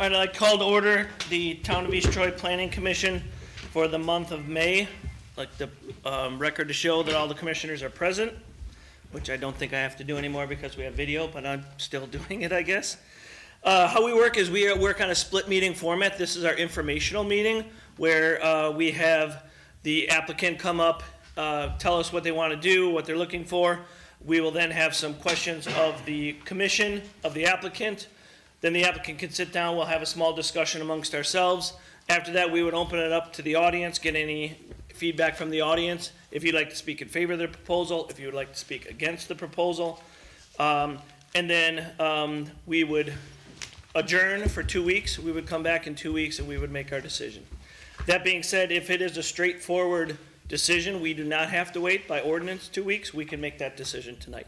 All right, I'd like to call to order the Town of East Troy Planning Commission for the month of May. I'd like the record to show that all the commissioners are present, which I don't think I have to do anymore because we have video, but I'm still doing it, I guess. How we work is we work on a split meeting format. This is our informational meeting where we have the applicant come up, tell us what they want to do, what they're looking for. We will then have some questions of the commission, of the applicant. Then the applicant can sit down, we'll have a small discussion amongst ourselves. After that, we would open it up to the audience, get any feedback from the audience. If you'd like to speak in favor of the proposal, if you would like to speak against the proposal. And then we would adjourn for 2 weeks. We would come back in 2 weeks and we would make our decision. That being said, if it is a straightforward decision, we do not have to wait by ordinance 2 weeks. We can make that decision tonight.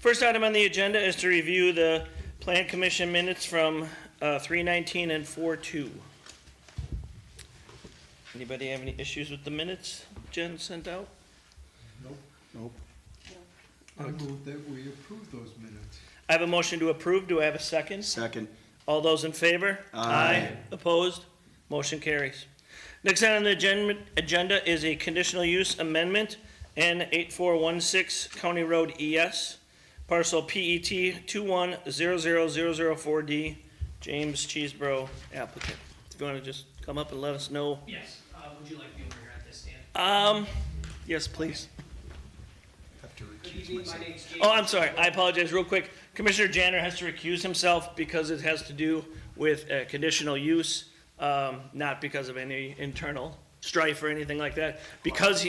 First item on the agenda is to review the Plan Commission minutes from 3:19 and 4:2. Anybody have any issues with the minutes Jen sent out? Nope. I move that we approve those minutes. I have a motion to approve. Do I have a second? Second. All those in favor? Aye. Opposed? Motion carries. Next item on the agenda is a conditional use amendment, N8416 County Road ES, parcel PET 2100004D, James Cheesebro applicant. If you want to just come up and let us know. Yes, would you like me over here at this stand? Yes, please. Have to Good recuse evening, my myself. name's James. Oh, I'm sorry. I apologize real quick. Commissioner Janner has to recuse himself because it has to do with conditional use, not because of any internal strife or anything like that. Because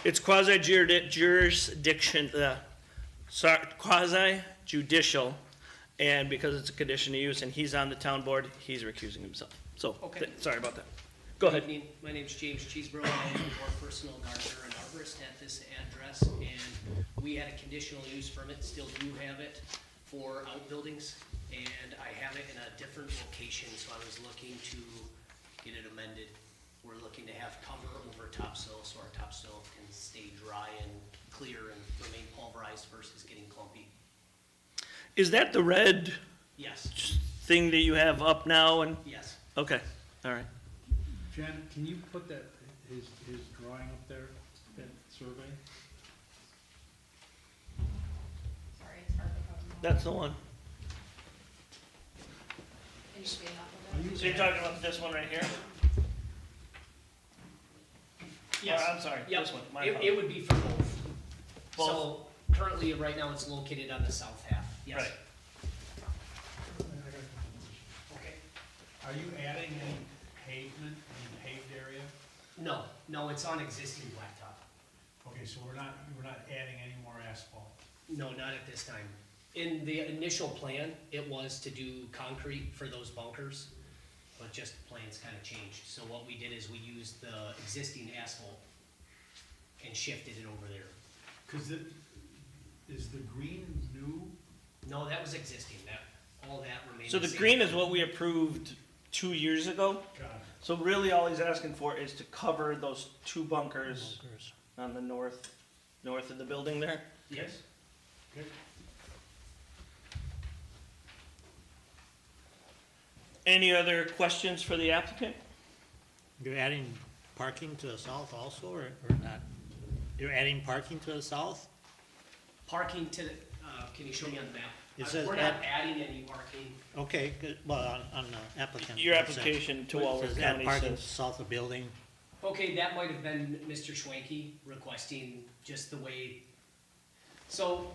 it's quasi-judicial, and because it's a condition of use and he's on the town board, he's recusing himself. So, Okay. Sorry about that. Go Good ahead. evening, my name's James Cheesebro. I am your personal gardener and arborist at this address, and we had a conditional use permit, still do have it, for outbuildings, and I have it in a different location, so I was looking to get it amended. We're looking to have cover over topsoil, so our topsoil can stay dry and clear and remain pulverized versus getting clumpy. Is that the red Yes, thing that you have up now? And yes. okay, all right. Jen, can you put that, his drawing up there, that survey? Sorry, it's hard to cover. That's the one. Can you speed up a Are bit? you- So you're talking about this one right here? Yes. Or, I'm sorry, Yep. this one. My It apologies. would be for both. Both. So currently, right now, it's located on the south half, yes. Right. Okay. Are you adding any pavement, any paved area? No, it's on existing blacktop. Okay, so we're not adding any more asphalt. No, not at this time. In the initial plan, it was to do concrete for those bunkers, but just the plans kind of changed. So what we did is we used the existing asphalt and shifted it over there. Cause is the green new? No, that was existing, all that remained So the the same. green is what we approved 2 years ago. Got it. So really all he's asking for is to cover those two bunkers on the north of the building there. Yes. Okay. Any other questions for the applicant? You're adding parking to the south also, or not? You're adding parking to the south? Parking to the, can you show me on the map? It says We're not adding any parking. Okay, good, well, on the applicant. Your it says- application to it Walworth says add County parking says. south of building. Okay, that might have been Mr. Schwanke requesting just the way, so,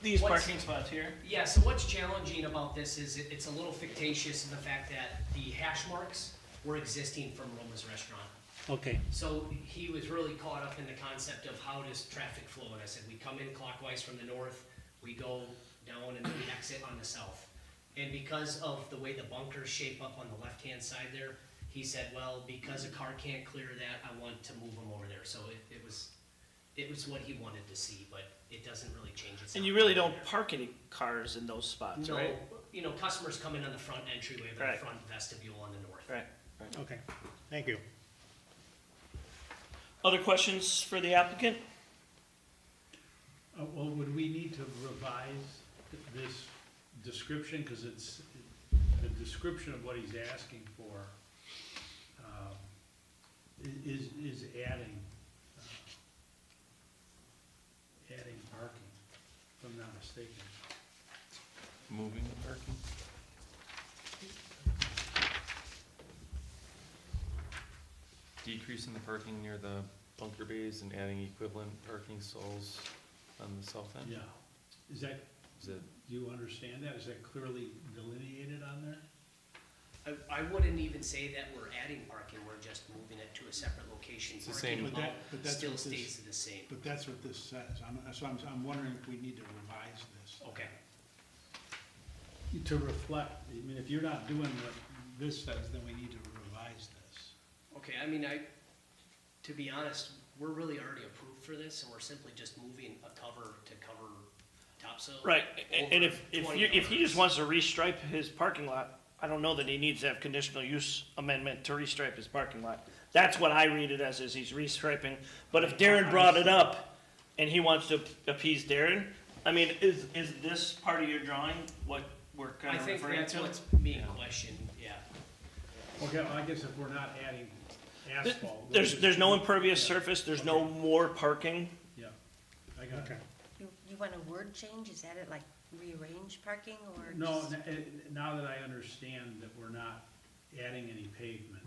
These What's- parking spots here? yeah, so what's challenging about this is it's a little fictitious in the fact that the hash marks were existing from Roma's Restaurant. Okay, So he was really caught up in the concept of how does traffic flow, and I said, we come in clockwise from the north, we go down and then we exit on the south. And because of the way the bunkers shape up on the left-hand side there, he said, well, because a car can't clear that, I want to move them over there. So it was what he wanted to see, but it doesn't really change it. And you really don't park any cars in those spots, No, right? you know, customers come in on the front entryway, but Right. the front vestibule on the north. Right. okay, thank you. Other questions for the applicant? Well, would we need to revise this description, cause it's, the description of what he's asking for, is adding, adding parking, if I'm not mistaken. Moving the parking? Decreasing the parking near the bunker bays and adding equivalent parking stalls on the south end? Yeah. Is that, Is it, do you understand that? Is that clearly delineated on there? I wouldn't even say that we're adding parking, we're just moving it to a separate location. It's the Parking same- amount But that's still what this- stays the same. But that's what this says. I'm wondering if we need to revise this. Okay. To reflect, I mean, if you're not doing what this says, then we need to revise this. Okay, I mean, to be honest, we're really already approved for this, and we're simply just moving a cover to cover topsoil. Right, and over if 20 he just cars. wants to restripe his parking lot, I don't know that he needs to have conditional use amendment to restripe his parking lot. That's what I read it as, is he's restriping, but if Darren brought it up and he wants to appease Darren, I mean, is this part of your drawing what we're I kind of think referring that's to? what's being questioned, yeah. Okay, well, I guess if we're not adding asphalt. There's no impervious Yeah. surface, there's no more parking. Yeah, I got it. You want a word change? Is that it, like rearrange parking or? No, just- now that I understand that we're not adding any pavement,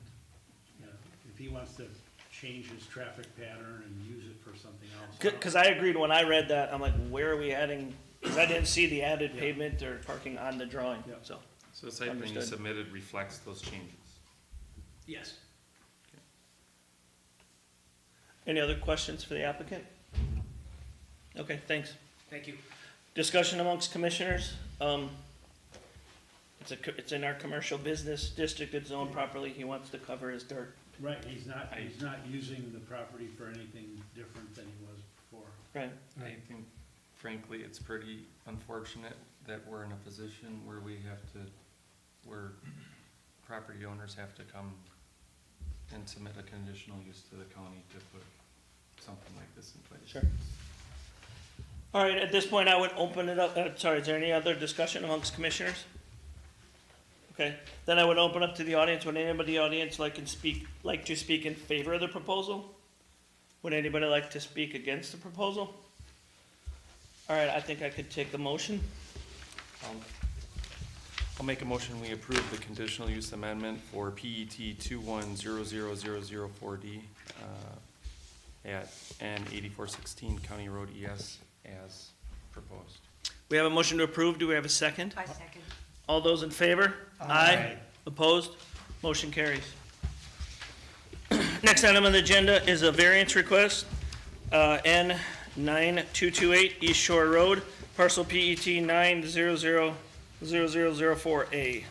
you know, if he wants to change his traffic pattern and use it for something else. Cause I agreed when I read that, I'm like, where are we adding, cause I didn't see the added Yeah. pavement or parking on the drawing, Yeah. so. so the site plan you Understood. submitted reflects those changes? Yes. Any other questions for the applicant? Okay, thanks. Thank you. Discussion amongst commissioners. It's in our commercial business district, it's zoned properly, he wants to cover his dirt. Right, he's not using the property for anything different than he was before. Right. I think frankly, it's pretty unfortunate that we're in a position where where property owners have to come and submit a conditional use to the county to put something like this in place. Sure. All right, at this point, I would open it up, sorry, is there any other discussion amongst commissioners? Okay, then I would open up to the audience. Would anybody in the audience like to speak in favor of the proposal? Would anybody like to speak against the proposal? All right, I think I could take the motion. I'll make a motion, we approve the conditional use amendment for PET 21000004D at N 8416 County Road ES as proposed. We have a motion to approve. Do we have a second? I second. All those in favor? Aye. Opposed? Motion carries. Next item on the agenda is a variance request, N 9228 East Shore Road, parcel PET 9000004A.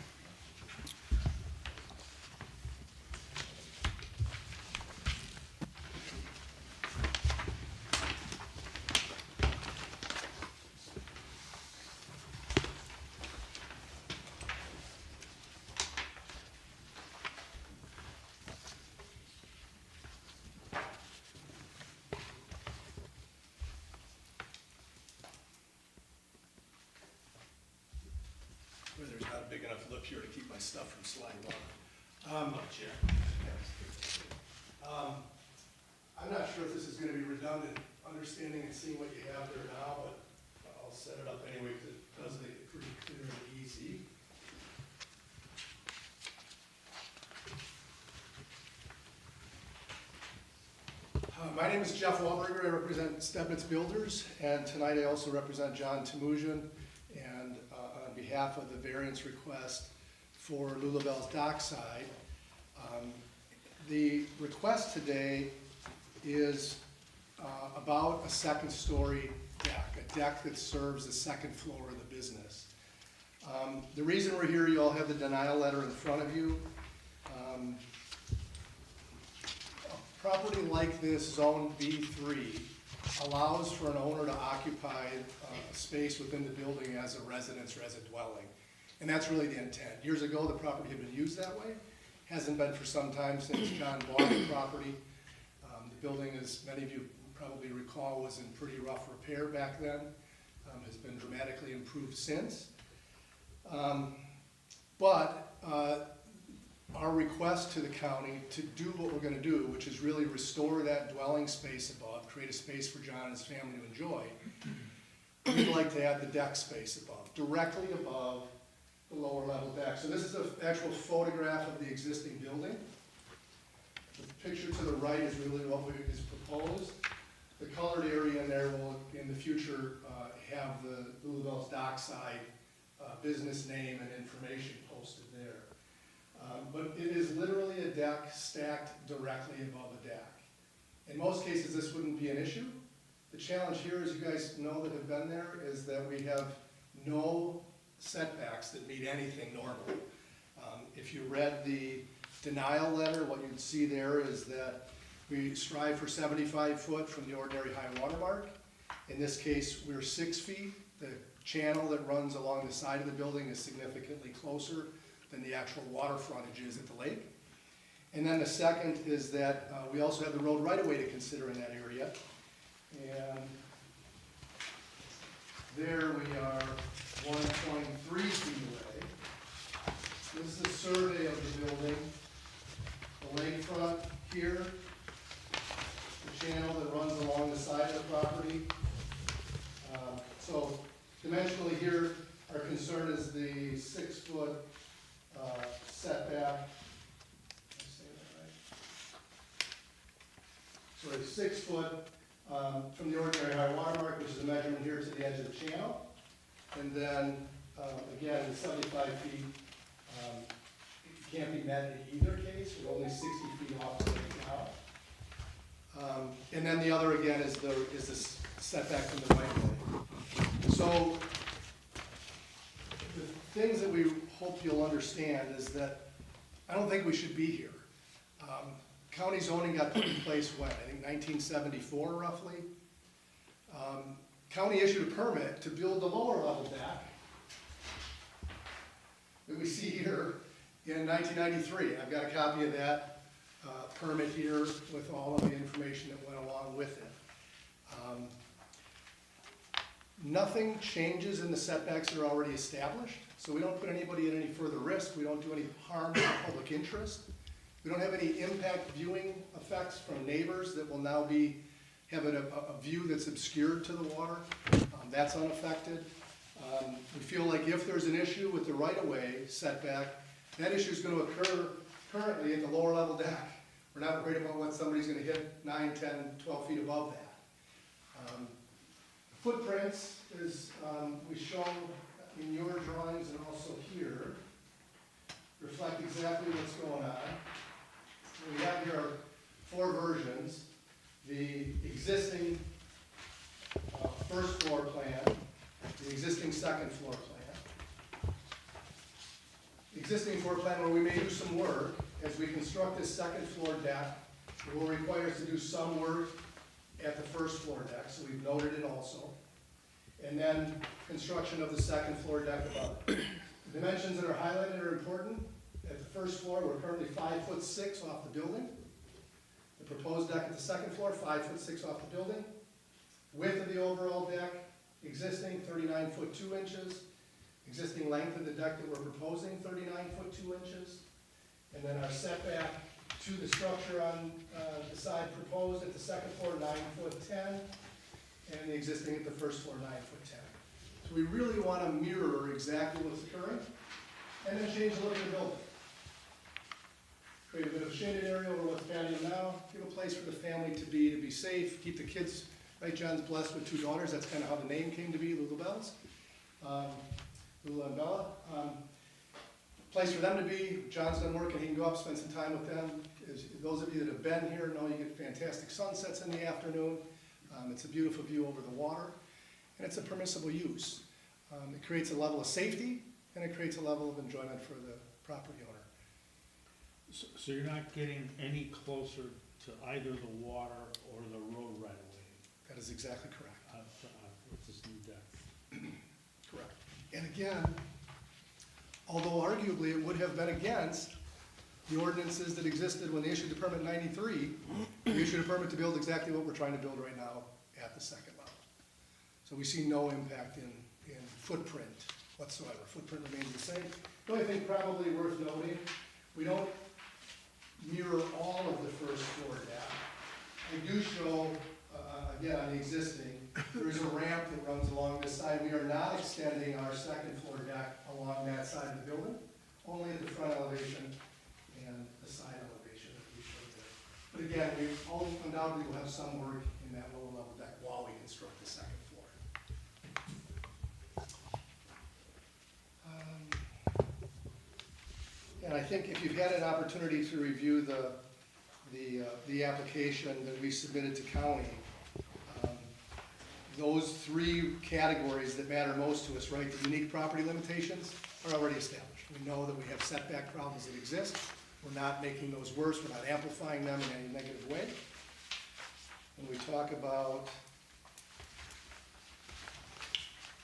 There's not a big enough lip here to keep my stuff from sliding off. I'm not sure if this is gonna be redundant, understanding and seeing what you have there now, but I'll set it up anyway, because it does make it pretty clear and easy. My name is Jeff Wahlberger, I represent Stebnitz Builders, and tonight I also represent John Temujin, and on behalf of the variance request for Lulavel's dockside. The request today is about a second-story deck, a deck that serves the second floor of the business. The reason we're here, you all have the denial letter in front of you. A property like this, zone B3, allows for an owner to occupy a space within the building as a residence or as a dwelling. And that's really the intent. Years ago, the property had been used that way. Hasn't been for some time since John bought the property. The building, as many of you probably recall, was in pretty rough repair back then. Has been dramatically improved since. But our request to the county to do what we're gonna do, which is really restore that dwelling space above, create a space for John and his family to enjoy, we'd like to add the deck space above, directly above the lower level deck. So this is an actual photograph of the existing building. The picture to the right is really what is proposed. The colored area in there will, in the future, have the Lulabelle's dockside business name and information posted there. But it is literally a deck stacked directly above a deck. In most cases, this wouldn't be an issue. The challenge here, as you guys know that have been there, is that we have no setbacks that meet anything normal. If you read the denial letter, what you'd see there is that we strive for 75 foot from the ordinary high water mark. In this case, we're 6 feet. The channel that runs along the side of the building is significantly closer than the actual water frontage is at the lake. And then the second is that we also have the road right-of-way to consider in that area. And there we are 1.3 feet away. This is a survey of the building. The lakefront here, the channel that runs along the side of the property. So dimensionally here, our concern is the 6 foot setback. Did I say that right? So it's 6 foot from the ordinary high water mark, which is a measurement here to the edge of the channel. And then, again, the 75 feet can't be met in either case. We're only 60 feet off the lake now. And then the other, again, is the setback from the right of way. So the things that we hope you'll understand is that I don't think we should be here. County zoning got put in place when? I think 1974 roughly. County issued a permit to build the lower level deck that we see here in 1993. I've got a copy of that permit here with all of the information that went along with it. Nothing changes in the setbacks that are already established, so we don't put anybody at any further risk. We don't do any harm to the public interest. We don't have any impact viewing effects from neighbors that will now be having a view that's obscured to the water. That's unaffected. We feel like if there's an issue with the right-of-way setback, that issue is going to occur currently at the lower level deck. We're not worried about what somebody's going to hit 9, 10, 12 feet above that. Footprints is, we show in your drawings and also here, reflect exactly what's going on. We have here 4 versions. The existing first floor plan, the existing second floor plan. The existing floor plan where we may do some work as we construct this second floor deck. It will require us to do some work at the first floor deck, so we've noted it also. And then construction of the second floor deck above it. The dimensions that are highlighted are important. At the first floor, we're currently 5'6" off the building. The proposed deck at the second floor, 5'6" off the building. Width of the overall deck, existing 39 foot 2 inches. Existing length of the deck that we're proposing, 39 foot 2 inches. And then our setback to the structure on the side proposed at the second floor, 9 foot 10. And the existing at the first floor, 9 foot 10. So we really want to mirror exactly what's occurring, and then change the look of the building. Create a bit of a shaded area over what's patio now, give a place for the family to be safe, keep the kids, right, John's blessed with 2 daughters, that's kind of how the name came to be, Lulabelle's, Lula and Bella. Place for them to be, John's done work and he can go up, spend some time with them. As those of you that have been here know you get fantastic sunsets in the afternoon. It's a beautiful view over the water, and it's a permissible use. It creates a level of safety, and it creates a level of enjoyment for the property owner. So you're not getting any closer to either the water or the road right away That is exactly correct. with this new deck? Correct. And again, although arguably it would have been against the ordinances that existed when they issued the permit in 93, we issued a permit to build exactly what we're trying to build right now at the second level. So we see no impact in footprint whatsoever. Footprint remains the same. The only thing probably worth noting, we don't mirror all of the first floor deck. We do show, again, on the existing, there is a ramp that runs along this side. We are not extending our second floor deck along that side of the building, only at the front elevation and the side elevation that we showed there. But again, we undoubtedly will have some work in that lower level deck while we construct the second floor. And I think if you've had an opportunity to review the application that we submitted to county, those three categories that matter most to us, right, the unique property limitations are already established. We know that we have setback problems that exist. We're not making those worse. We're not amplifying them in any negative way. When we talk about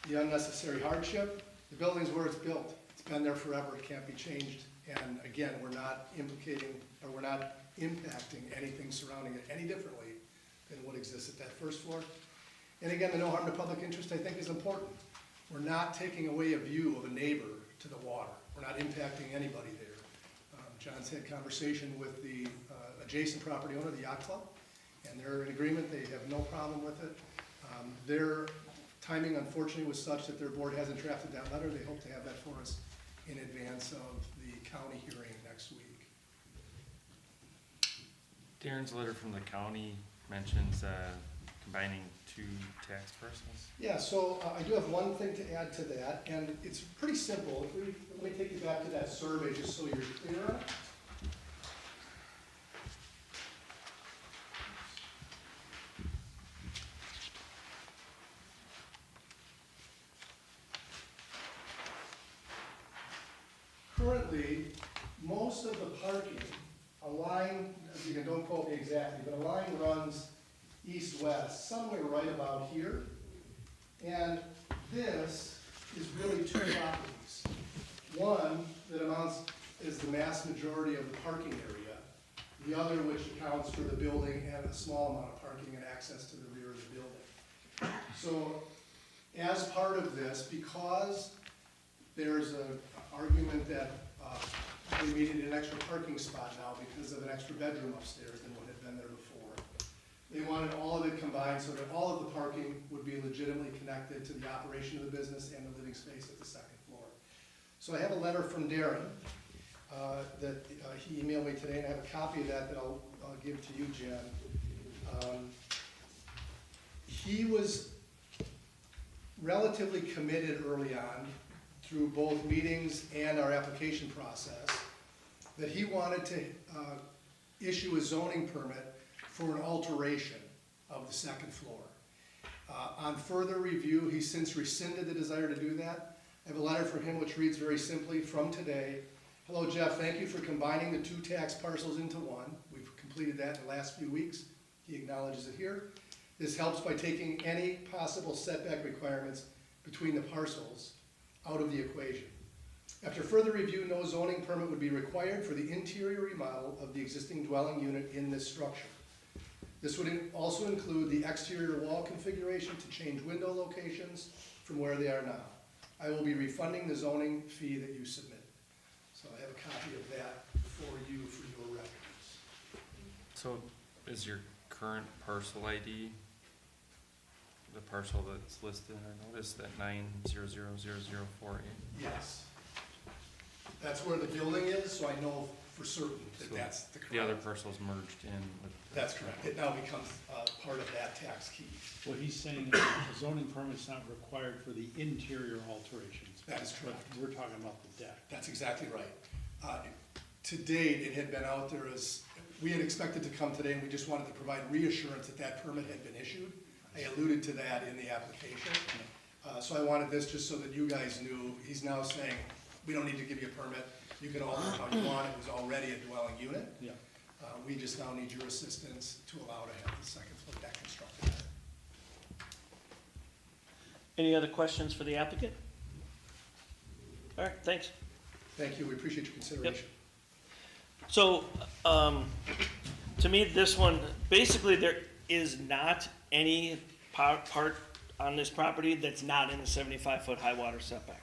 the unnecessary hardship, the building's where it's built. It's been there forever. It can't be changed. And again, we're not implicating, or we're not impacting anything surrounding it any differently than what exists at that first floor. And again, the no harm to public interest, I think, is important. We're not taking away a view of a neighbor to the water. We're not impacting anybody there. John's had conversation with the adjacent property owner, the yacht club, and they're in agreement. They have no problem with it. Their timing, unfortunately, was such that their board hasn't drafted that letter. They hope to have that for us in advance of the county hearing next week. Darren's letter from the county mentions combining two tax parcels. Yeah, so I do have one thing to add to that, and it's pretty simple. Let me take you back to that survey just so you're clear on it. Currently, most of the parking, a line, again, don't quote me exactly, but a line runs east-west, somewhere right about here. And this is really two properties. One that is the mass majority of the parking area. The other which accounts for the building and a small amount of parking and access to the rear of the building. So as part of this, because there's an argument that they needed an extra parking spot now because of an extra bedroom upstairs than what had been there before. They wanted all of it combined so that all of the parking would be legitimately connected to the operation of the business and the living space at the second floor. So I have a letter from Darren that he emailed me today, and I have a copy of that I'll give to you, Jen. He was relatively committed early on through both meetings and our application process that he wanted to issue a zoning permit for an alteration of the second floor. On further review, he's since rescinded the desire to do that. I have a letter from him which reads very simply, from today. Hello, Jeff, thank you for combining the two tax parcels into one. We've completed that in the last few weeks. He acknowledges it here. This helps by taking any possible setback requirements between the parcels out of the equation. After further review, no zoning permit would be required for the interior remodel of the existing dwelling unit in this structure. This would also include the exterior wall configuration to change window locations from where they are now. I will be refunding the zoning fee that you submitted. So I have a copy of that for you for your records. So is your current parcel ID the parcel that's listed in our notice, that 9000048? Yes. That's where the building is, so I know for certain that So that's the correct. The other parcel's merged in with. That's correct. It now becomes part of that tax key. What he's saying is the zoning permit's not required for the interior alterations. That is but correct. We're talking about the deck. That's exactly right. To date, it had been out there as, we had expected to come today, and we just wanted to provide reassurance that that permit had been issued. I alluded to that in the application. So I wanted this just so that you guys knew, he's now saying, we don't need to give you a permit. You can alter it how you want. It was already a dwelling unit. Yeah. We just now need your assistance to allow to have the second floor deck constructed. Any other questions for the applicant? All right, thanks. Thank you. We appreciate your consideration. So, to me, this one, basically, there is not any part on this property that's not in the 75-foot high water setback.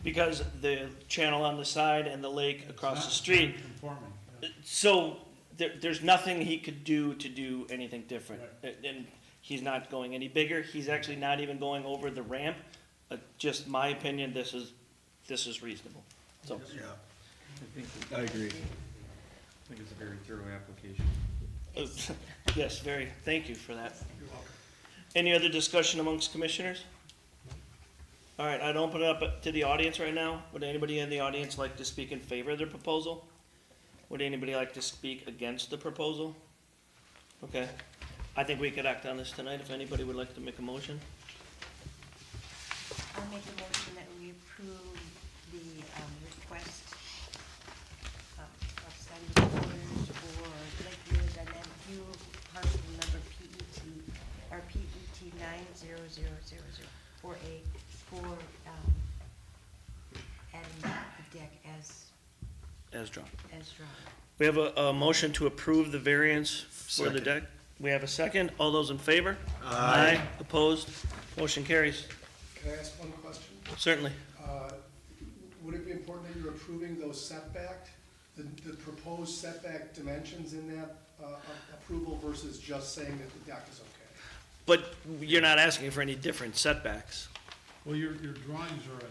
because the channel on the side and the lake across the street. It's not conforming, yeah. So there's nothing he could do to do anything different. And he's not going any bigger. He's actually not even going over the ramp. Just my opinion, this is reasonable. So, Yeah, I think, I agree. I think it's a very thorough application. yes, thank you for that. Any other discussion amongst commissioners? All right, I'd open it up to the audience right now. Would anybody in the audience like to speak in favor of the proposal? Would anybody like to speak against the proposal? Okay, I think we could act on this tonight if anybody would like to make a motion. I'll make a motion that we approve the request of Sandy Quarters for Lakeview Dynamic Fuel parcel number PET, or PET 900000 for adding the deck As drawn. as drawn. We have a motion to approve the variance for the Second. deck. We have a second. All those in favor? Aye. Opposed? Motion carries. Can I ask one question? Certainly. Would it be important that you're approving those setback, the proposed setback dimensions in that approval versus just saying that the deck is okay? But you're not asking for any different setbacks. Well, your drawings are,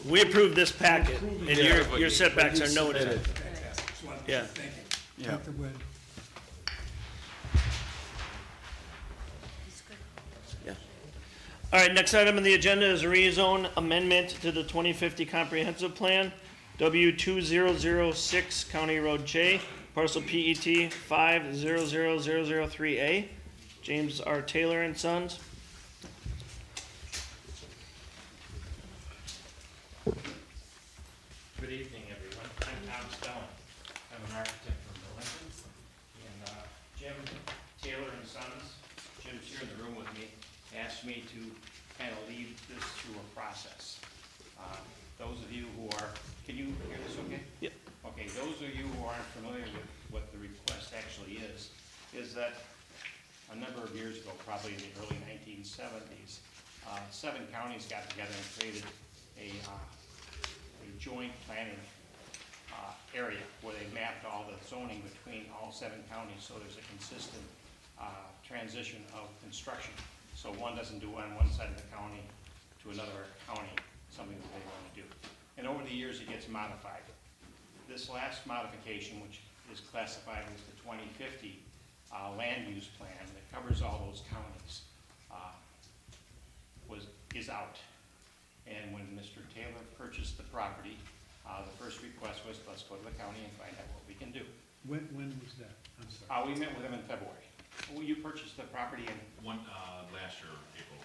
We approved this packet, and Yeah. your setbacks are noted. Fantastic. Just wanted to- Yeah. Thank you. Yeah. He's good. Yeah. All right, next item on the agenda is rezone amendment to the 2050 comprehensive plan, W2006 County Road J, parcel PET 500003A, James R. Taylor and Sons. Good evening, everyone. I'm Tom Stone. I'm an architect from Burlington. And Jim Taylor and Sons, Jim's here in the room with me, asked me to kind of lead this through a process. Those of you who are, can you hear this okay? Yep. Okay, those of you who aren't familiar with what the request actually is that a number of years ago, probably in the early 1970s, 7 counties got together and created a joint planning area where they mapped all the zoning between all 7 counties, so there's a consistent transition of construction. So one doesn't do on one side of the county to another county, something that they want to do. And over the years, it gets modified. This last modification, which is classified as the 2050 land use plan that covers all those counties, is out. And when Mr. Taylor purchased the property, the first request was, let's go to the county and find out what we can do. when was that? I'm sorry. We met with him in February. Well, you purchased the property in, Last year, April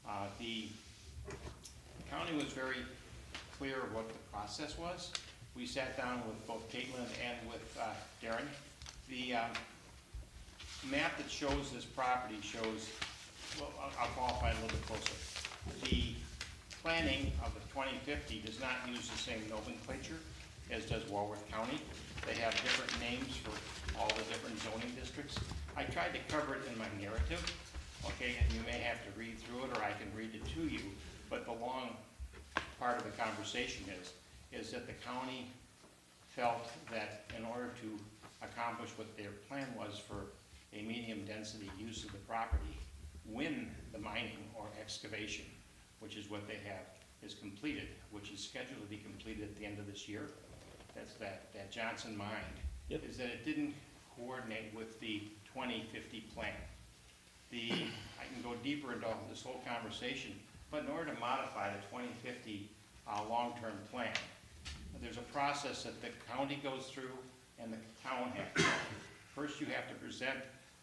25th. the county was very clear of what the process was. We sat down with both Caitlin and with Darren. The map that shows this property shows, well, I'll qualify it a little bit closer. The planning of the 2050 does not use the same nomenclature as does Walworth County. They have different names for all the different zoning districts. I tried to cover it in my narrative, okay, and you may have to read through it or I can read it to you, but the long part of the conversation is that the county felt that in order to accomplish what their plan was for a medium density use of the property, when the mining or excavation, which is what they have, is completed, which is scheduled to be completed at the end of this year, that's that Johnson mine, Yep. is that it didn't coordinate with the 2050 plan. I can go deeper into this whole conversation, but in order to modify the 2050 long-term plan, there's a process that the county goes through and the town has to go through. First, you have to present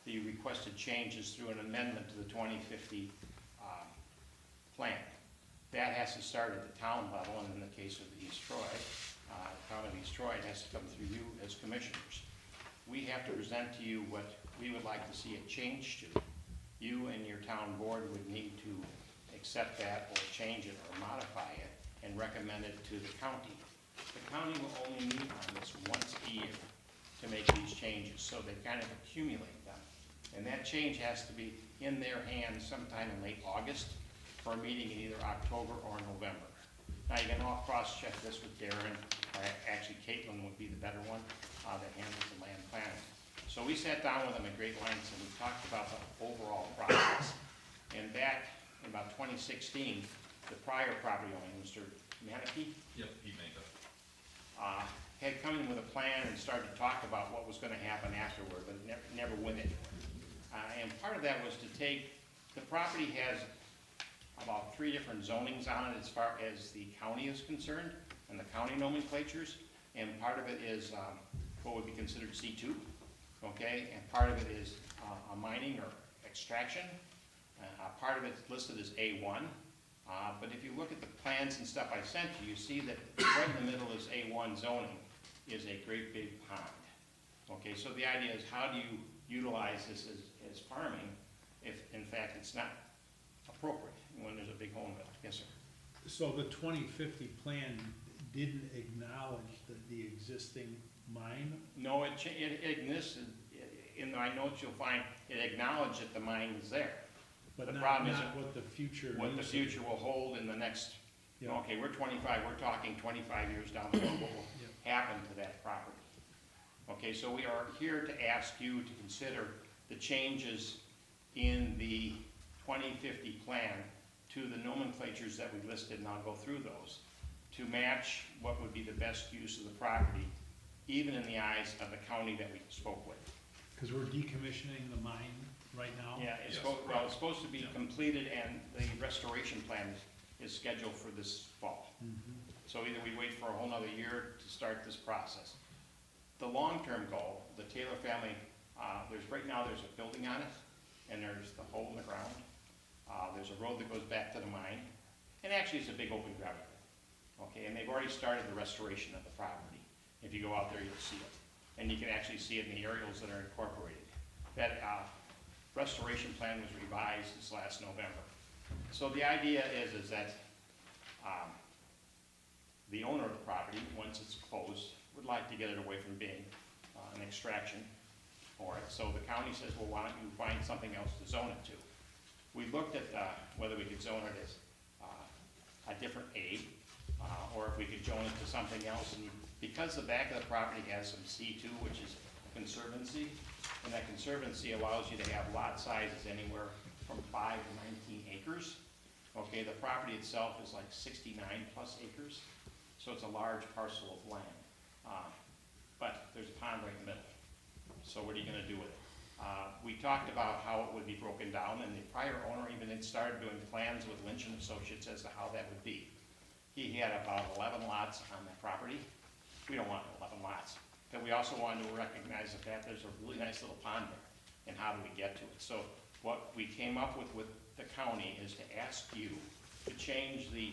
the requested changes through an amendment to the 2050 plan. That has to start at the town level, and in the case of East Troy, town of East Troy, it has to come through you as commissioners. We have to present to you what we would like to see it change to. You and your town board would need to accept that or change it or modify it and recommend it to the county. The county will only meet on this once a year to make these changes, so they kind of accumulate them. And that change has to be in their hands sometime in late August for a meeting in either October or November. Now, you can all cross-check this with Darren, or actually Caitlin would be the better one, that handles the land planning. So we sat down with them at great lengths and we talked about the overall process. And back in about 2016, the prior property owner, Mr. Manicki, Yep, he made that. had come in with a plan and started to talk about what was gonna happen afterward, but never went anywhere. And part of that was to take, the property has about 3 different zonings on it as far as the county is concerned, and the county nomenclatures, and part of it is what would be considered C2, okay? And part of it is a mining or extraction. Part of it's listed as A1. But if you look at the plans and stuff I sent you, you see that right in the middle is A1 zoning, is a great big pond. Okay, so the idea is how do you utilize this as farming if in fact it's not appropriate when there's a big hole in it? Yes, sir. So the 2050 plan didn't acknowledge the existing mine? No, it exists, in my notes you'll find it acknowledged that the mine is there. But The not, problem is not what the future. What the usage- future will hold in the next, Yeah. okay, we're 25, we're talking 25 years down the road, what will happen to that property. Okay, so we are here to ask you to consider the changes in the 2050 plan to the nomenclatures that we listed, and I'll go through those, to match what would be the best use of the property, even in the eyes of the county that we spoke with. Because we're decommissioning the mine right now? Yeah, it's Yes. it's supposed to be completed, and the restoration plan is scheduled for this fall. So either we wait for a whole nother year to start this process. The long-term goal, the Taylor family, right now there's a building on it, and there's the hole in the ground. There's a road that goes back to the mine, and actually it's a big open gravel pit. Okay, and they've already started the restoration of the property. If you go out there, you'll see it. And you can actually see it in the aerials that are incorporated. That restoration plan was revised this last November. So the idea is that the owner of the property, once it's closed, would like to get it away from being an extraction for it. So the county says, well, why don't you find something else to zone it to? We looked at whether we could zone it as a different A, or if we could zone it to something else. And because the back of the property has some C2, which is conservancy, and that conservancy allows you to have lot sizes anywhere from 5 to 19 acres. Okay, the property itself is like 69 plus acres, so it's a large parcel of land. But there's a pond right in the middle, so what are you gonna do with it? We talked about how it would be broken down, and the prior owner even had started doing plans with Lynch and Associates as to how that would be. He had about 11 lots on that property. We don't want 11 lots. But we also wanted to recognize the fact there's a really nice little pond there, and how do we get to it? So what we came up with the county is to ask you to change the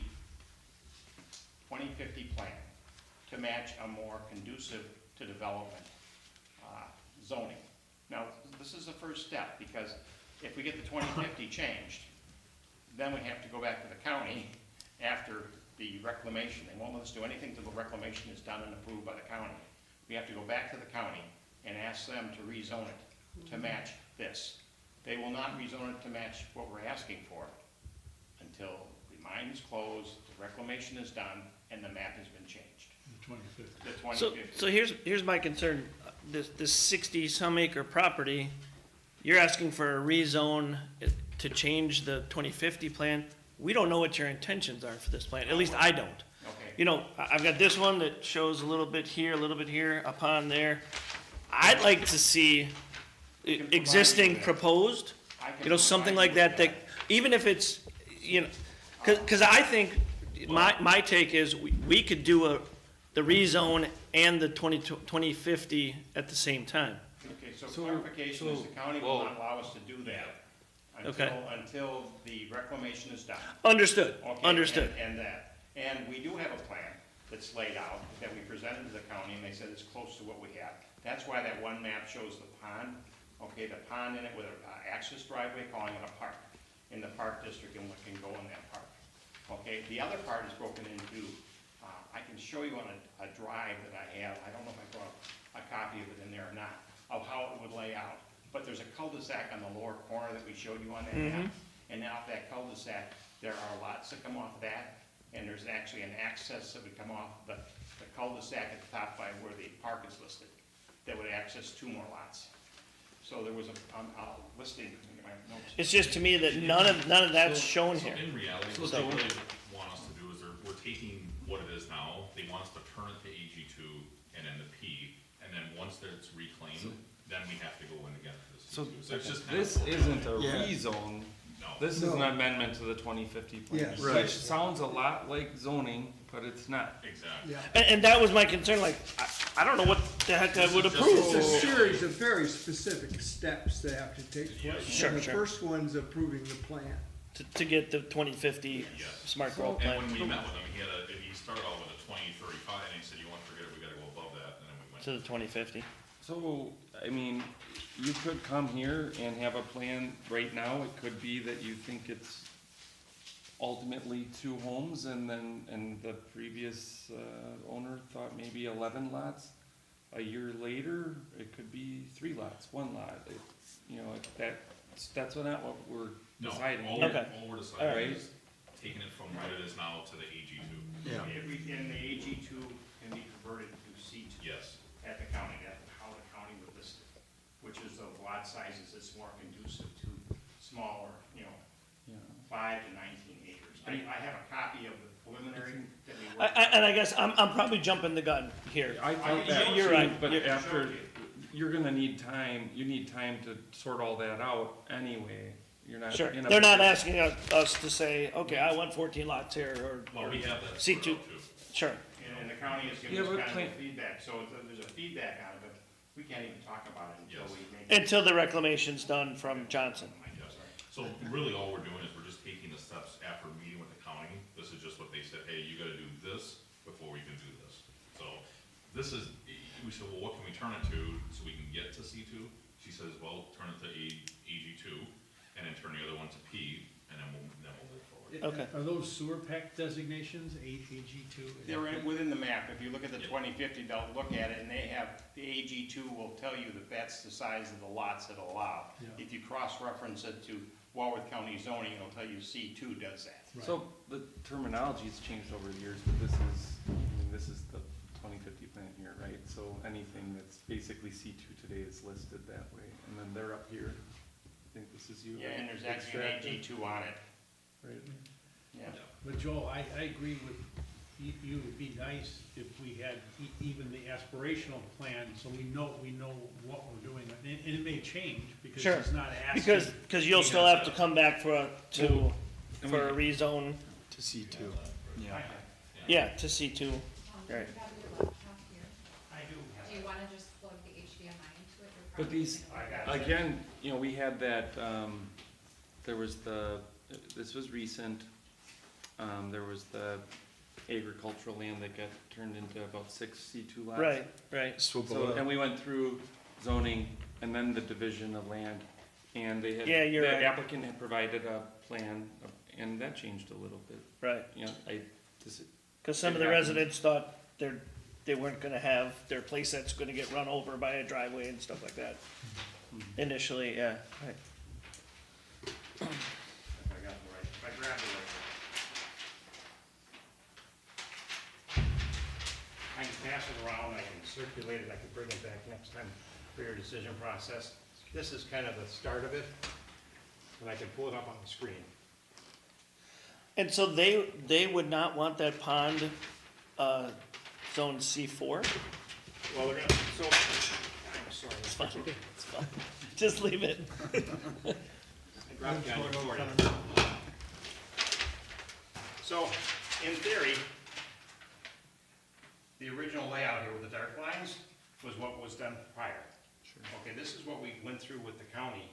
2050 plan to match a more conducive to development zoning. Now, this is the first step, because if we get the 2050 changed, then we have to go back to the county after the reclamation. They won't let us do anything till the reclamation is done and approved by the county. We have to go back to the county and ask them to rezone it to match this. They will not rezone it to match what we're asking for until the mine is closed, the reclamation is done, and the map has been changed. The 2050. The So, 2050. so here's my concern. This 60-some acre property, you're asking for a rezone to change the 2050 plan. We don't know what your intentions are for this plan. At least I don't. Okay. You know, I've got this one that shows a little bit here, a little bit here, a pond there. I'd like to see can provide existing you that. proposed, I can you know, something provide like you that, with even if it's, you know, cause I think, my take is, we could do the rezone and the 2050 at the same time. Okay, so clarification is the county will not allow us to do that Okay. until the reclamation is done. Understood, Okay, understood. And we do have a plan that's laid out that we presented to the county, and they said it's close to what we have. That's why that one map shows the pond, okay, the pond in it with an access driveway, calling it a park, in the park district, and what can go in that park. Okay, the other part is broken into, I can show you on a drive that I have, I don't know if I brought a copy of it in there or not, of how it would lay out. But there's a cul-de-sac on the lower corner that we showed you on that map. And now that cul-de-sac There are lots that come off of that, and there's actually an access that would come off the cul-de-sac at the top by where the park is listed, that would access 2 more lots. So there was a listing in my notes. It's just to me that none of that's shown So here. in reality, what they really want us to do is we're taking what it is now, they want us to turn it to AG two and then the P, and then once that it's reclaimed, then we have to go in again for the C two. So it's just kind of. This isn't a Yeah. rezone, No. this is an No. amendment to the 2050 plan. Yes. Which Right. sounds a lot like zoning, but it's not. Exactly. Yeah. And that was my concern, like, I don't know what the heck I would This is approve. It's a series of very specific steps that have to take place. Sure, And the sure. first one's approving the plan. To get the 2050 Yes. smart growth And plan when we met with him, he started out with a 2035, and he said, you want to forget it, we gotta go above that, and then we went. to the 2050. So, I mean, you could come here and have a plan right now, it could be that you think it's ultimately 2 homes, and the previous, owner thought maybe 11 lots. A year later, it could be 3 lots, 1 lot, that's not what we're No, deciding. all here. Okay. we're All deciding right. is taking it from what it is now to the AG two. Yeah. And the AG2 can be converted to C2 Yes. at the county, that's how the county would list it, which is of lot sizes that's more conducive to smaller, Yeah. 5 to 19 acres. I have a copy of the preliminary that we I, worked. and I guess I'm probably jumping the gun here. I thought that You're too, right. but You're- after, you're gonna need time, you need time to sort all that out anyway. You're not. Sure, in a they're not position- asking us to say, okay, I want 14 lots here, Well, we have that. C2. sorted out, too. Sure. And the county has Yeah, given us but kind of plan- a feedback, so there's a feedback on it, but we can't even talk about it until Yes. we make. it. Until the reclamation's done from Johnson. Yes. So really, all we're doing is we're just taking the steps after meeting with the county. This is just what they said, hey, you gotta do this before we can do this. So this is, we said, well, what can we turn it to so we can get to C2? She says, well, turn it to AG2 and then turn the other one to P, and then we'll move forward. Okay. Are those sewer pack designations, AG2? They're within the map, if you look at the 2050, they'll look at it, and they have, the AG2 will tell you that that's the size of the lots that allow. Yeah. If you cross-reference it to Walworth County zoning, it'll tell you C2 does that. So the terminology's changed over the years, but this is the 2050 plan here, right? So anything that's basically C2 today is listed that way, and then they're up here. I think this is you. Yeah, and there's actually an extracted, AG2 on it, right? yeah. But Joel, I agree with you, it'd be nice if we had even the aspirational plan, so we know what we're doing. And it may change, because Sure. it's not asking. Because you'll still have to come back for a rezone, To C2. Yeah. yeah, to C2. Do Right. you have your laptop here? I do. Do you wanna just plug the HDMI into it? You're But probably these, gonna get it. again, we had that, there was this was recent, there was the agricultural land that got turned into about 6 C2 lots. Right. So, and we went through zoning and then the division of land, and they had, Yeah, you're the right. applicant had provided a plan, and that changed a little bit. Right. This, Because some of the residents thought they weren't gonna have their place that's gonna get run over by a driveway and stuff like that. Initially, yeah, right. If I got the right, if I grabbed the right. I can pass it around, I can circulate it, I can bring it back next time for your decision process. This is kind of the start of it, and I can pull it up on the screen. And so they would not want that pond, zone C4? Well, they're gonna, so, I'm sorry. It's fine, it's fine. Just leave it. I dropped down your board. So, in theory, the original layout here with the dark lines was what was done prior. Okay, this is what we went through with the county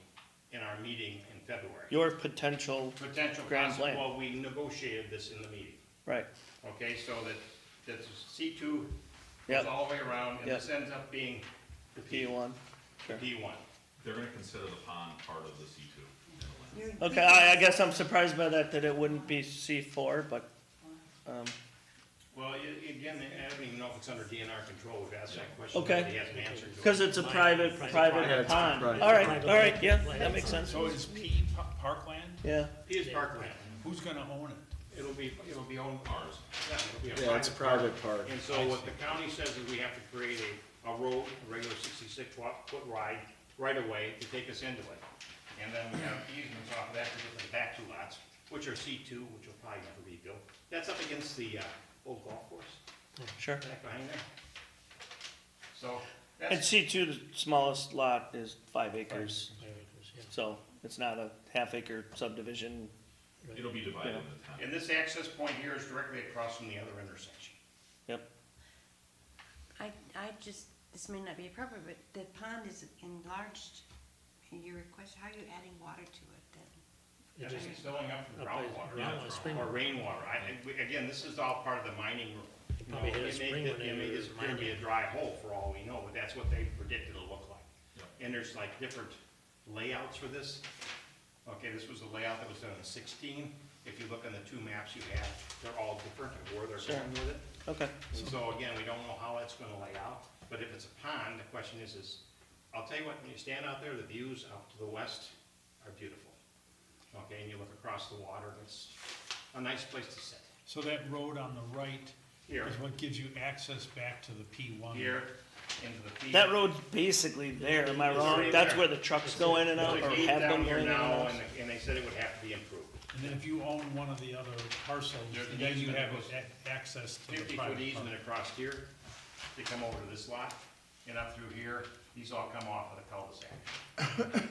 in our meeting in February. Your potential, Potential grand concept, plan. well, we negotiated this in the meeting, right, okay, so that C2 goes Yep. all the way around, and Yep. this ends up being the P1. Sure. P1. They're gonna consider the pond part of the C2. Okay, I guess I'm surprised by that it wouldn't be C4, but, Well, again, I don't even know if it's under DNR control, we've asked that question, Okay. but he hasn't answered to it. because it's a private Yeah, it's pond. private. All right, yeah, that makes sense. So is P parkland? Yeah, P is parkland. Who's gonna own it? It'll be owned, Ours. yeah, it'll be a Yeah, it's a private park. And so what the county says is we have to create a road, a regular 66-foot wide, right of way to take us into it. And then we have easements off of that to get to the back 2 lots, which are C2, which will probably never be built. That's up against the old golf course, Sure. back behind there. So, And that's, C2, the smallest lot is 5 acres, 5 acres, yeah. so it's not a half-acre subdivision. It'll be divided Yeah. into 10. and this access point here is directly across from the other intersection. Yep. I just, this may not be appropriate, but the pond is enlarged. Your request, how are you adding water to it then? I It think just- it's filling up from Up by groundwater. groundwater, spring Or water. rainwater. Again, this is all part of the mining. You probably hit a spring when they It may were disappear and be a mining. dry hole for all we know, but that's what they predict it'll look like. Yep. And there's like different layouts for this. Okay, this was the layout that was done in 16. If you look on the 2 maps you have, they're all different of where they're Sure. going with it. Okay. And so again, we don't know how that's gonna lay out, but if it's a pond, the question is, I'll tell you what, when you stand out there, the views out to the west are beautiful. Okay, and you look across the water, and it's a nice place to sit. So that road on the right Here, is what gives you access back to the P1? here, into the field. That road's basically there, am I It's wrong? right That's there. where the trucks go in and out, There's or a gate have down been here going in and now, out? and they said it would have to be improved. And then if you own one of the other parcels, There's an then you easement have that goes access to the 50-foot private easement park. across here, to come over to this lot, and up through here, these all come off of the cul-de-sac.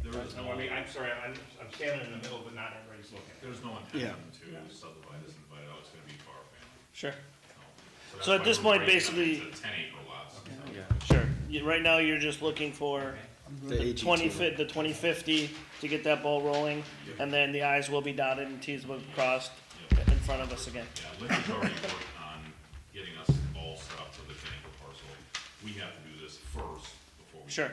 There is So, no, I mean, I'm sorry, I'm standing in the middle, but not everybody's looking. there's no Yeah. intention to subdivide this and divide it out, it's gonna be for our family. Sure, that's So at why this we're point, breaking it basically- into 10-acre lots. sure. Right now, you're just looking for The the AG2. 2050 to get that ball rolling, and then the i's will be dotted and t's will be crossed in front of us again. Yeah, Lincoln's already worked on getting us all set up for the 10-acre parcel. We have to do this first before we. Sure.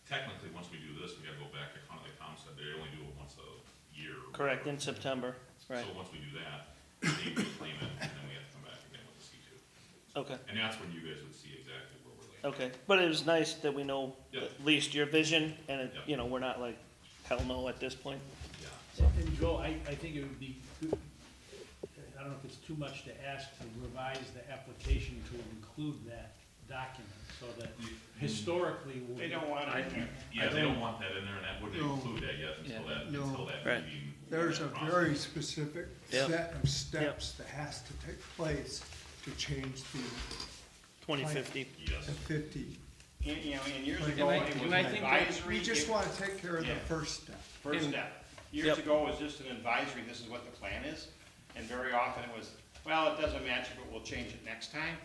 Technically, once we do this, we gotta go back to kind of like Tom said, they only do it once a year. or Correct, in whatever. September, right. So once we do that, they reclaim it, and then we have to come back again with the C2. Okay, And that's when you guys would see exactly where we're laying. okay. But it was nice that we know Yep. at least your vision, and, it- Yep. you know, we're not like, hell no at this point. Yeah. And Joel, I think it would be, good- I don't know if it's too much to ask to revise the application to include that document, so that historically. we'll- They don't want it in there. Yeah, they don't want that in there, and that wouldn't No. include that yet until Yeah. that, No. until that Right. meeting. There's a process. very specific Yep. set of steps that has to take place to change the 2050. Yes. 50. And, you know, and years And ago, I- it was and an I think that advisory. We just want to take care of the Yeah. first step. First And- step. Years Yep. ago, it was just an advisory, this is what the plan is, and very often it was, well, it doesn't match it, but we'll change it next time.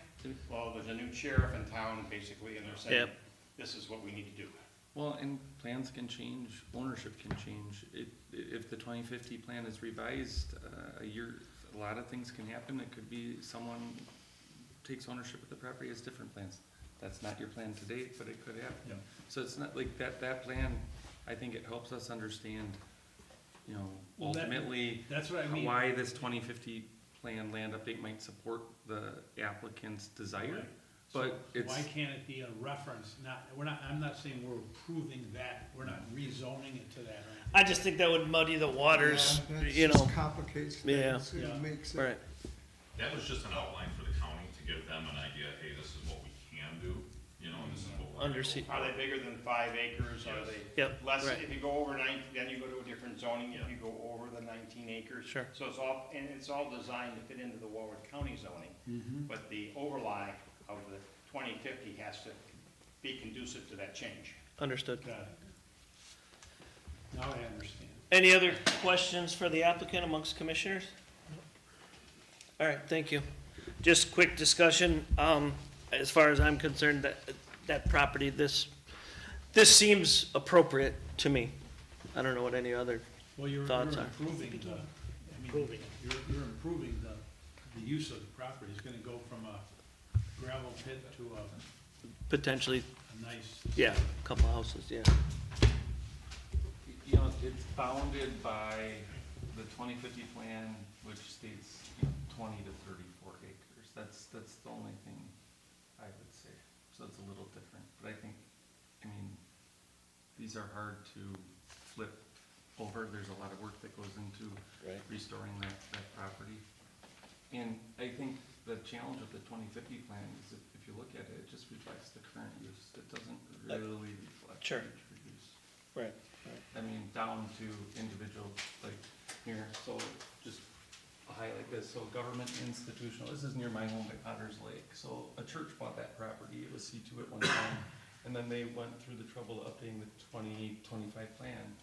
Well, there's a new sheriff in town, basically, and they're saying, Yep. this is what we need to do. Well, and plans can change, ownership can change. If the 2050 plan is revised, a year, a lot of things can happen. It could be someone takes ownership of the property, has different plans. That's not your plan to date, but it could Yeah. happen. So it's not like that plan, I think it helps us understand, you know, Well, that- ultimately, That's what I mean. why this 2050 plan land update might support the applicant's desire. Right. But So it's, why can't it be a reference, I'm not saying we're approving that, we're not rezoning it to that, or anything. I just think that would muddy the waters, Yeah, that you just know, complicates Yeah. things. Yeah. It makes right. it, That was just an outline for the county to give them an idea, hey, this is what we can do, you know, and this is what we're. gonna go Undersea- for. Are they bigger than 5 acres? Are they Yep, less? right. If you go over 9, then you go to a different zoning. If Yeah. you go over the 19 acres. Sure. So it's all, and it's all designed to fit into the Warwick County zoning. Mm-hmm. But the overlay of the 2050 has to be conducive to that change. Understood. Got it. Now I understand. Any other questions for the applicant amongst commissioners? All right, thank you. Just quick discussion, as far as I'm concerned, that property, this seems appropriate to me. I don't know what any other, Well, you're Thoughts are- improving Improving. you're improving the use of the property. It's gonna go from a gravel pit to potentially, a nice. yeah, couple houses, yeah. you know, it's bounded by the 2050 plan, which states, you know, 20 to 34 acres. That's the only thing I would say. So it's a little different, but I think, I mean, these are hard to flip over, there's a lot of work that goes into Right. restoring that property. And I think the challenge with the 2050 plan is if you look at it, it just reflects the current use. It doesn't really reflect Sure. future use. Right. I mean, down to individual, like here, so just a highlight this, so government institutional, this is near my home at Potter's Lake. So a church bought that property, it was C2 at one time, and then they went through the trouble of updating the 2025 plan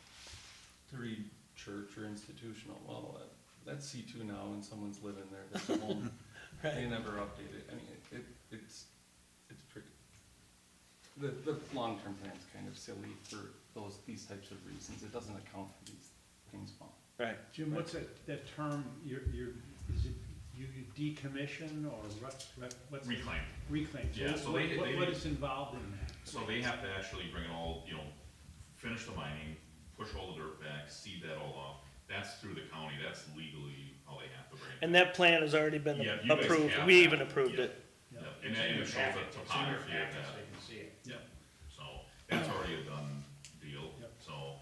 to read church or institutional. Well, that's C2 now and someone's living there, that's a home. They never update it. I mean, it's pretty, the long-term plan's kind of silly for these types of reasons. It doesn't account for these things well. Right. Jim, what's that term, is it you decommission or what's? Reclaim. Reclaim. Yeah, so they- What is involved in that? So they have to actually bring it all, finish the mining, push all the dirt back, seed that all off. That's through the county, that's legally how they have to bring it. And that plan has already been Yeah, you guys approved. have We that. even approved Yeah. it. Yeah, and then it shows the topography of So that. they can see it. Yeah, so that's already a done deal. Yep. So,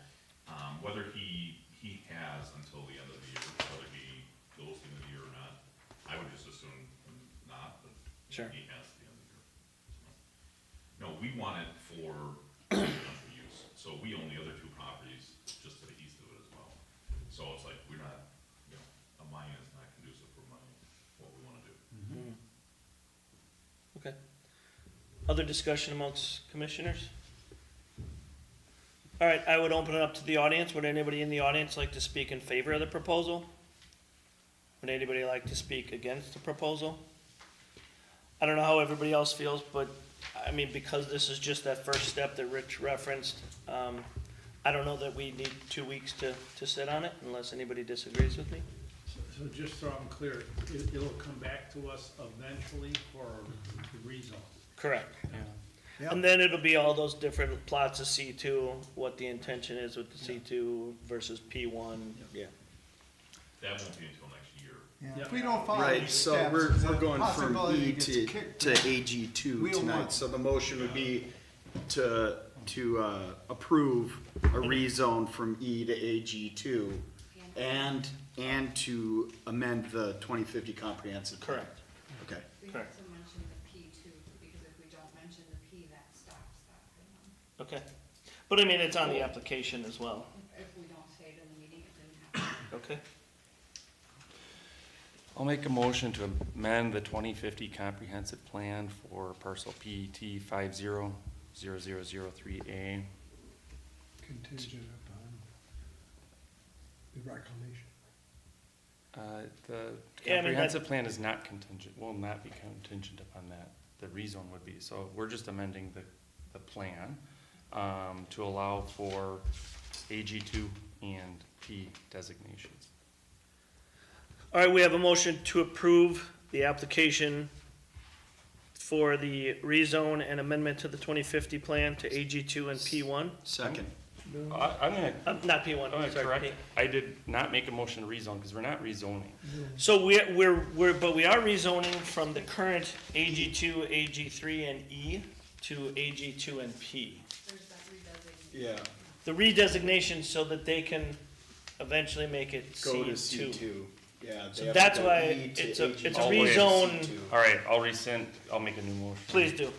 whether he has until the end of the year, whether he goes to the end of the year or not, I would just assume not, but Sure. he has to the end of the year. So. No, we want it for country use, so we own the other two properties just to the east of it as well. So it's like, we're not, a mine is not conducive for what we wanna do. Okay. Other discussion amongst commissioners? All right, I would open it up to the audience. Would anybody in the audience like to speak in favor of the proposal? Would anybody like to speak against the proposal? I don't know how everybody else feels, but I mean, because this is just that first step that Rich referenced, I don't know that we need 2 weeks to sit on it unless anybody disagrees with me. So just so I'm clear, it'll come back to us eventually for the rezone. Correct. Yep. And then it'll be all those different plots of C2, what the intention is with the C2 versus P1. Yeah. That won't be until next year. Yeah, if we don't follow Right, these so steps, we're the going from possibility E it gets to kicked AG2 Wheel tonight. one. So the motion would be to approve a rezone from E to AG2 and to amend the 2050 comprehensive plan. Correct. Okay. We have Correct. to mention the P too, because if we don't mention the P, that stops that. Okay. But I mean, it's on the application as well. If we don't say it in the meeting, it didn't happen. Okay. I'll make a motion to amend the 2050 comprehensive plan for parcel PET 500003A. Contingent upon the reclamation. The Yeah, I mean, comprehensive plan is not contingent, will not be contingent upon that. The rezone would be. So we're just amending the plan to allow for AG2 and P designations. All right, we have a motion to approve the application for the rezone and amendment to the 2050 plan to AG2 and P1. Second. I'm gonna, Not P1, I'm gonna sorry, correct, P. I did not make a motion to rezone, because we're not rezoning. So but we are rezoning from the current AG2, AG3, and E to AG2 and P. There's that redesignation. Yeah. The redesignation so that they can eventually make it Go to C2. C2. Yeah. So they have that's to go why E to it's a AG2. All the way to rezone. C2. All right, I'll rescind, I'll make a new motion. Please do.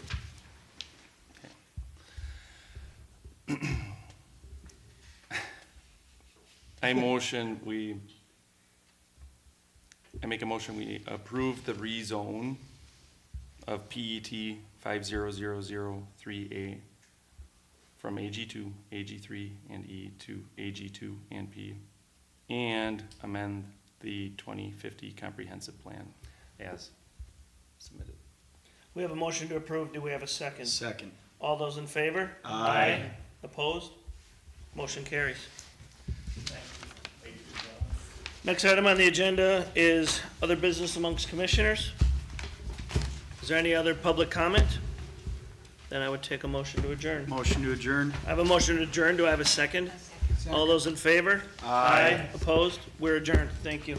I make a motion, we approve the rezone of PET 50003A from AG2, AG3, and E to AG2 and P, and amend the 2050 comprehensive plan as submitted. We have a motion to approve. Do we have a second? Second. All those in favor? Aye. Opposed? Motion carries. Next item on the agenda is other business amongst commissioners. Is there any other public comment? Then I would take a motion to adjourn. Motion to adjourn. I have a motion to adjourn. Do I have a second? All those in favor? Aye. Opposed? We're adjourned. Thank you.